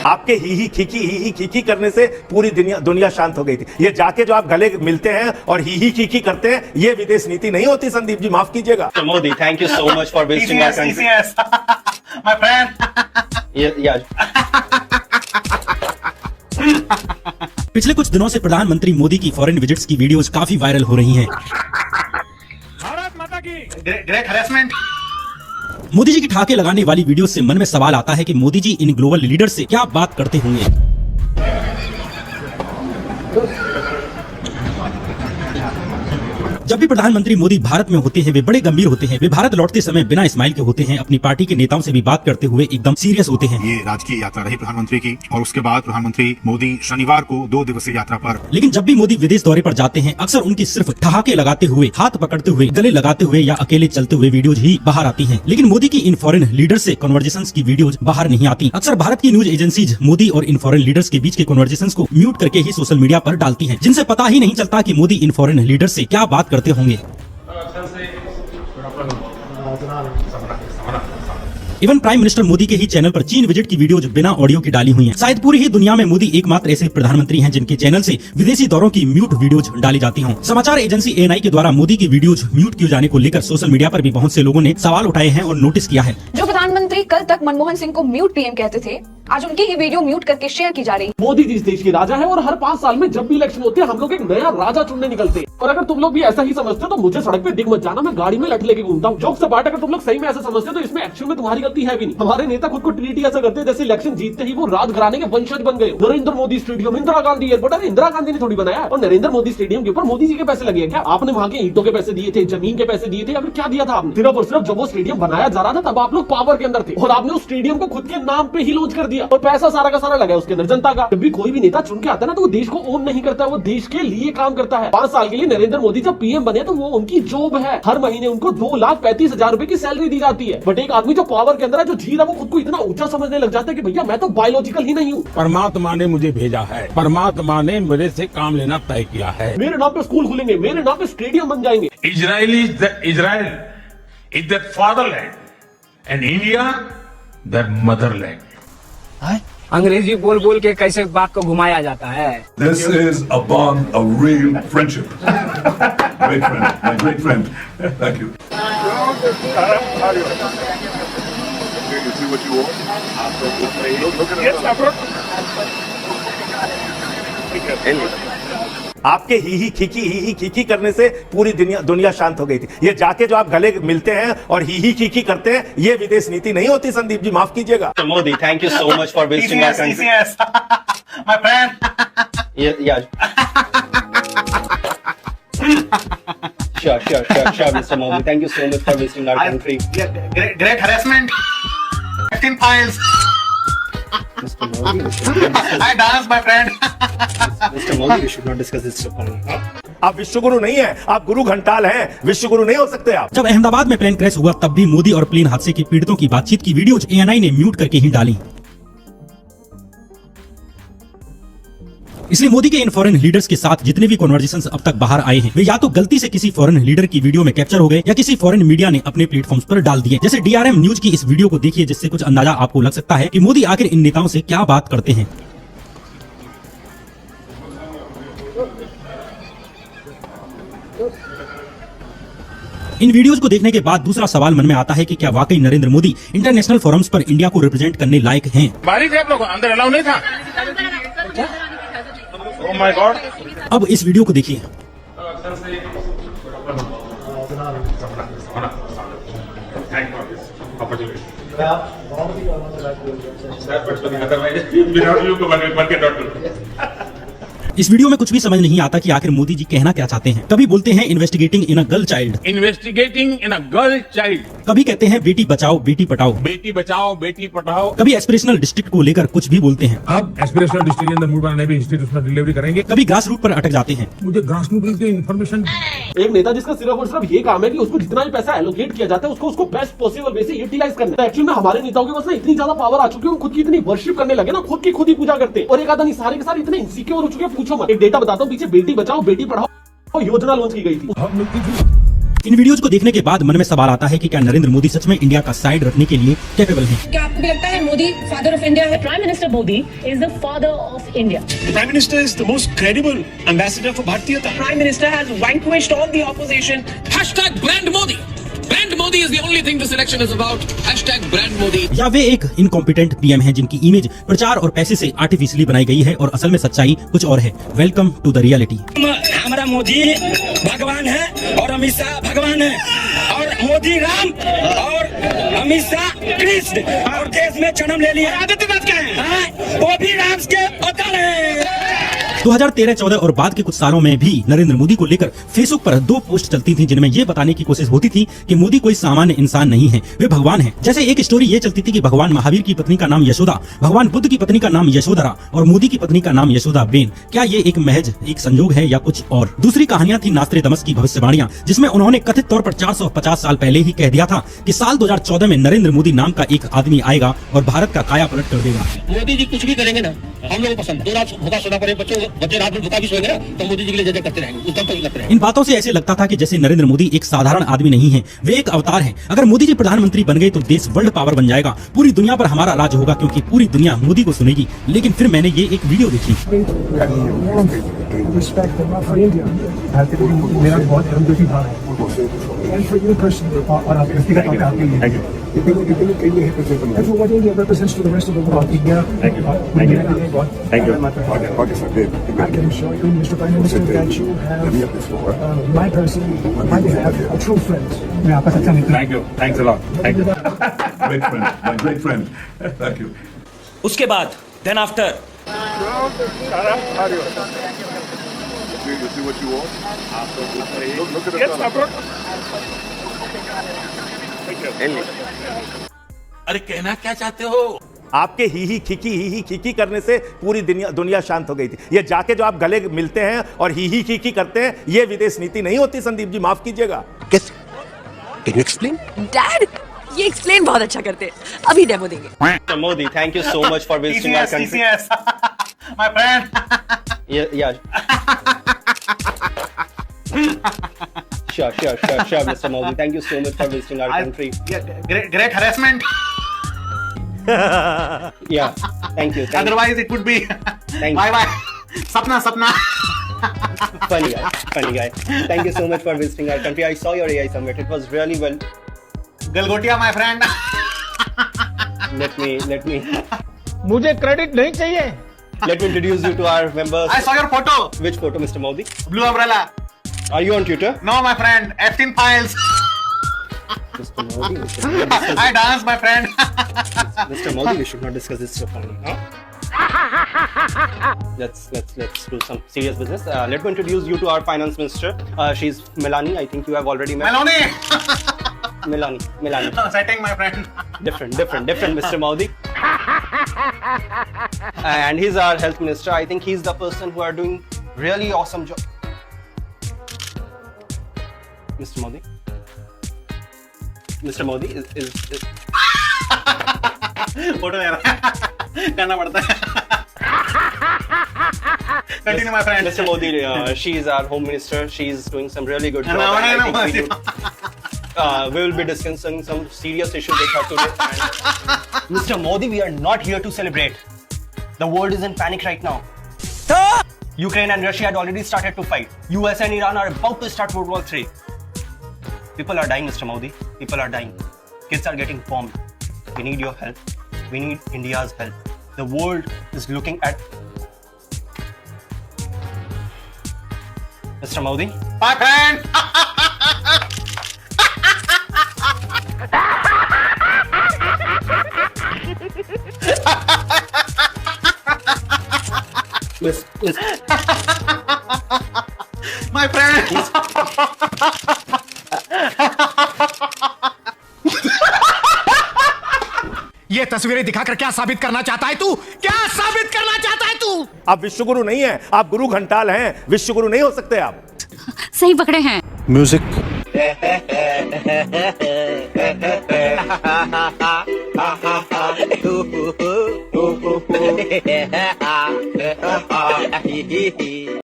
आपके ही खीखी करने से पूरी दुनिया शांत हो गई थी। ये जाके जो आप गले मिलते हैं और ही खीखी करते हैं, ये विदेश नीति नहीं होती संदीप जी, माफ कीजिएगा। Modi, thank you so much for visiting our country. My friend. Yeah. पिछले कुछ दिनों से प्रधानमंत्री मोदी की फॉरेन विजिट्स की वीडियोस काफी वायरल हो रही हैं। भारत माता की ग्रेट हरेसमेंट। मोदी जी की ठाके लगाने वाली वीडियो से मन में सवाल आता है कि Modi ji in global leader से क्या बात करते होंगे। जब भी प्रधानमंत्री मोदी भारत में होते हैं वे बड़े गंभीर होते हैं। वे भारत लौटते समय बिना स्माइल के होते हैं। अपनी पार्टी के नेताओं से भी बात करते हुए एकदम सीरियस होते हैं। ये राजकीय यात्रा रही प्रधानमंत्री की और उसके बाद प्रधानमंत्री मोदी शनिवार को 2 दिवसीय यात्रा पर। लेकिन जब भी मोदी विदेश दौरे पर जाते हैं अक्सर उनकी सिर्फ ठहाके लगाते हुए, हाथ पकड़ते हुए, गले लगाते हुए या अकेले चलते हुए वीडियोज ही बाहर आती हैं। लेकिन मोदी की इन फॉरेन लीडर से कन्वर्सेशंस की वीडियोज बाहर नहीं आती। अक्सर भारत की न्यूज एजेंसीज मोदी और इन फॉरेन लीडर्स के बीच के कन्वर्सेशंस को म्यूट करके ही सोशल मीडिया पर डालती हैं, जिनसे पता ही नहीं चलता कि मोदी इन फॉरेन लीडर से क्या बात करते होंगे। इवन प्राइम मिनिस्टर मोदी के ही चैनल पर चीन विजिट की वीडियोज बिना ऑडियो की डाली हुई हैं। शायद पूरी ही दुनिया में मोदी एकमात्र ऐसे प्रधानमंत्री हैं जिनके चैनल से विदेशी दौरों की म्यूट वीडियोज डाली जाती हों। समाचार एजेंसी ANI के द्वारा मोदी की वीडियोज म्यूट किए जाने को लेकर सोशल मीडिया पर भी बहुत से लोगों ने सवाल उठाए हैं और नोटिस किया है। जो प्रधानमंत्री कल तक मनमोहन सिंह को म्यूट PM कहते थे, आज उनकी ही वीडियो म्यूट करके शेयर की जा रही है। मोदी जी इस देश के राजा है और हर 5 साल में जब भी इलेक्शन होते हैं हम लोग एक नया राजा चुनने निकलते हैं। और अगर तुम लोग भी ऐसा ही समझते हो तो मुझे सड़क पे दिख मत जाना, मैं गाड़ी में लठ लेके घूमता हूँ। जोक से बात, अगर तुम लोग सही में ऐसा समझते हो तो इसमें एक्चुअल में तुम्हारी गलती है भी नहीं। हमारे नेता खुद को ट्रीट ही ऐसा करते हैं जैसे इलेक्शन जीतते ही वो राज घराने के वंशज बन गए। नरेंद्र मोदी स्टेडियम, इंदिरा गांधी एयरपोर्ट, अरे इंदिरा गांधी ने थोड़ी बनाया। और नरेंद्र मोदी स्टेडियम के ऊपर मोदी जी के पैसे लगे हैं क्या? आपने वहां के ईंटों के पैसे दिए थे, जमीन के पैसे दिए थे, या फिर क्या दिया था आपने? सिर्फ और सिर्फ जब वो स्टेडियम बनाया जा रहा था तब आप लोग पावर के अंदर थे और आपने उस स्टेडियम को खुद के नाम पे ही लॉन्च कर दिया और पैसा सारा का सारा लगा उसके अंदर जनता का। जब भी कोई भी नेता चुन के आता है ना तो वो देश को ओन नहीं करता, वो देश के लिए काम करता है। 5 साल के लिए नरेंद्र मोदी जब PM बने तो वो उनकी जॉब है। हर महीने उनको 2,35,000 रुपए की सैलरी दी जाती है। बट एक आदमी जो पावर के अंदर है, जो जी रहा, वो खुद को इतना ऊंचा समझने लग जाता है कि भैया मैं तो बायोलॉजिकल ही नहीं हूँ। परमात्मा ने मुझे भेजा है, परमात्मा ने मेरे से काम लेना तय किया है। मेरे नाम पे स्कूल खुलेंगे, मेरे नाम पे स्टेडियम बन जाएंगे। Israel is their fatherland and India their motherland. अंग्रेजी बोल बोल के कैसे बात को घुमाया जाता है। This is a bond of real friendship. Great friend, my great friend. Thank you. You see what you want? Yes, my friend. आपके ही खीखी करने से पूरी दुनिया शांत हो गई थी। ये जाके जो आप गले मिलते हैं और ही खीखी करते हैं, ये विदेश नीति नहीं होती संदीप जी, माफ कीजिएगा। Modi, thank you so much for visiting our country. My friend. Yeah. Sure, Mr. Modi. Thank you so much for visiting our country. Great harassment. 15 files. Mr. Modi, I dance, my friend. Mr. Modi, we should not discuss this stuff. आप विश्वगुरु नहीं है, आप गुरु घंटाल हैं, विश्वगुरु नहीं हो सकते आप। जब अहमदाबाद में प्लेन क्रैश हुआ तब भी मोदी और प्लेन हादसे के पीड़ितों की बातचीत की वीडियोज ANI ने म्यूट करके ही डाली। इसलिए मोदी के इन फॉरेन लीडर्स के साथ जितने भी कन्वर्सेशंस अब तक बाहर आए हैं वे या तो गलती से किसी फॉरेन लीडर की वीडियो में कैप्चर हो गए या किसी फॉरेन मीडिया ने अपने प्लेटफॉर्म्स पर डाल दिए। जैसे DRM न्यूज की इस वीडियो को देखिए, जिससे कुछ अंदाजा आपको लग सकता है कि मोदी आखिर इन नेताओं से क्या बात करते हैं। इन वीडियोस को देखने के बाद दूसरा सवाल मन में आता है कि क्या वाकई नरेंद्र मोदी इंटरनेशनल फोरम्स पर इंडिया को रिप्रेजेंट करने लायक हैं? बारिश है, आप लोग अंदर अलाउ नहीं था। Oh my God. अब इस वीडियो को देखिए। इस वीडियो में कुछ भी समझ नहीं आता कि आखिर मोदी जी कहना क्या चाहते हैं। कभी बोलते हैं investigating in a girl child, कभी कहते हैं बेटी बचाओ बेटी पढ़ाओ, बेटी पढ़ाओ। कभी एस्पिरेशनल डिस्ट्रिक्ट को लेकर कुछ भी बोलते हैं। अब एस्पिरेशनल डिस्ट्रिक्ट के अंदर मूड बनाने भी इंस्टीट्यूशनल डिलीवरी करेंगे। कभी ग्रास रूट पर अटक जाते हैं। मुझे ग्रास रूट की इन्फॉर्मेशन। एक नेता जिसका सिर्फ और सिर्फ ये काम है कि उसको जितना भी पैसा एलोकेट किया जाता है उसको बेस्ट पॉसिबल वे से यूटिलाइज करना है। एक्चुअली में हमारे नेताओं के पास ना इतनी ज्यादा पावर आ चुकी है, खुद की इतनी वर्शिप करने लगे ना, खुद की खुद ही पूजा करते हैं। और एक आधा नहीं, सारे के सारे इतने इनसिक्योर हो चुके हैं, पूछो मत। एक डेटा बताता हूँ, पीछे बेटी बचाओ बेटी पढ़ाओ योजना लॉन्च की गई थी। इन वीडियोज को देखने के बाद मन में सवाल आता है कि क्या नरेंद्र मोदी सच में इंडिया का साइड रखने के लिए कैपेबल हैं? क्या आपको भी लगता है मोदी फादर ऑफ इंडिया है? Prime minister Modi is the father of India. Prime minister is the most credible ambassador for भारतीयता. Prime minister has vanquished all the opposition. #BrandModi. Brand Modi is the only thing this election is about. #BrandModi. या वे एक incompetent PM हैं जिनकी image प्रचार और पैसे से artificially बनाई गई है और असल में सच्चाई कुछ और है। Welcome to the reality. हमारा मोदी भगवान है और अमित शाह भगवान है और मोदी राम और अमित शाह कृष्ण और देश में जन्म ले लिया। आदित्यनाथ क्या है? वो भी राम के अवतार है। 2013-14 और बाद के कुछ सालों में भी नरेंद्र मोदी को लेकर फेसबुक पर 2 पोस्ट चलती थी जिनमें ये बताने की कोशिश होती थी कि मोदी कोई सामान्य इंसान नहीं है, वे भगवान हैं। जैसे एक स्टोरी ये चलती थी कि भगवान महावीर की पत्नी का नाम यशोदा, भगवान बुद्ध की पत्नी का नाम यशोधरा और मोदी की पत्नी का नाम यशोदा बेन। क्या ये एक महज एक संजोग है या कुछ और? दूसरी कहानियां थी नास्त्रेदमस की भविष्यवाणियां, जिसमें उन्होंने कथित तौर पर 450 साल पहले ही कह दिया था कि साल 2014 में नरेंद्र मोदी नाम का एक आदमी आएगा और भारत का काया पलट कर देगा। मोदी जी कुछ भी करेंगे ना, हम लोगों को पसंद। 2 रात भूखा सोना पड़े, बच्चे रात में भूखा भी सोएंगे ना, तो मोदी जी के लिए जय करते रहेंगे, उस दम तक करते रहेंगे। इन बातों से ऐसे लगता था कि जैसे नरेंद्र मोदी एक साधारण आदमी नहीं है, वे एक अवतार हैं। अगर मोदी जी प्रधानमंत्री बन गए तो देश वर्ल्ड पावर बन जाएगा, पूरी दुनिया पर हमारा राज होगा क्योंकि पूरी दुनिया मोदी को सुनेगी। लेकिन फिर मैंने ये एक वीडियो देखी। मेरा बहुत हमदर्दी भाव है for you personally और आप व्यक्तिगत तौर पे आपके लिए and for what India represents to the rest of the world. India, thank you. I can assure you, Mr. Prime Minister, that you have my person, my behalf, a true friend. मैं आपका सच्चा मित्र। Thank you. Thanks a lot. Thank you. Great friend. My great friend. Thank you. उसके बाद then after You see what you want? Look at the अरे कहना क्या चाहते हो? आपके ही खिकी करने से पूरी दुनिया शांत हो गई थी। ये जाके जो आप गले मिलते हैं और ही खिकी करते हैं, ये विदेश नीति नहीं होती संदीप जी, माफ कीजिएगा। कैसे? Can you explain? डैड ये एक्सप्लेन बहुत अच्छा करते हैं, अभी डेमो देंगे। Mr. Modi, thank you so much for visiting our country. TCS, my friend. Yeah. Sure, Mr. Modi. Thank you so much for visiting our country. Great harassment. Yeah, thank you. Otherwise, it would be Thank bye you. bye. Sapna. Funny guy. Thank you so much for visiting our country. I saw your AI summit. It was really well. Galgotia, my friend. Let me. मुझे credit नहीं चाहिए। Let me introduce you to our members. I saw your photo. Which photo, Mr. Modi? Blue umbrella. Are you on Twitter? No, my friend. Epstein files. Mr. Modi, I dance, my friend. Mr. Modi, we should not discuss this so funny, huh? Let's do some serious business. Let me introduce you to our finance minister. She's Melanie. I think you have already met. Melanie. Melanie. Setting, my friend. Different, Mr. Modi. And he's our health minister. I think he's the person who are doing really awesome job. Mr. Modi. Mr. Modi is photo ले रहा है, करना पड़ता है। Continue, my friend. Mr. Modi, she is our home minister. She is doing some really good job. No. We will be discussing some serious issues with her today. And Mr. Modi, we are not here to celebrate. The world is in panic right now. Ukraine and Russia had already started to fight. US and Iran are about to start World War III. People are dying, Mr. Modi. People are dying. Kids are getting bombed. We need your help. We need India's help. The world is looking at Mr. Modi. My friend. My friend. ये तस्वीरें दिखाकर क्या साबित करना चाहता है तू? क्या साबित करना चाहता है तू? आप विश्वगुरु नहीं है, आप गुरु घंटाल हैं, विश्वगुरु नहीं हो सकते आप। सही पकड़े हैं। Music.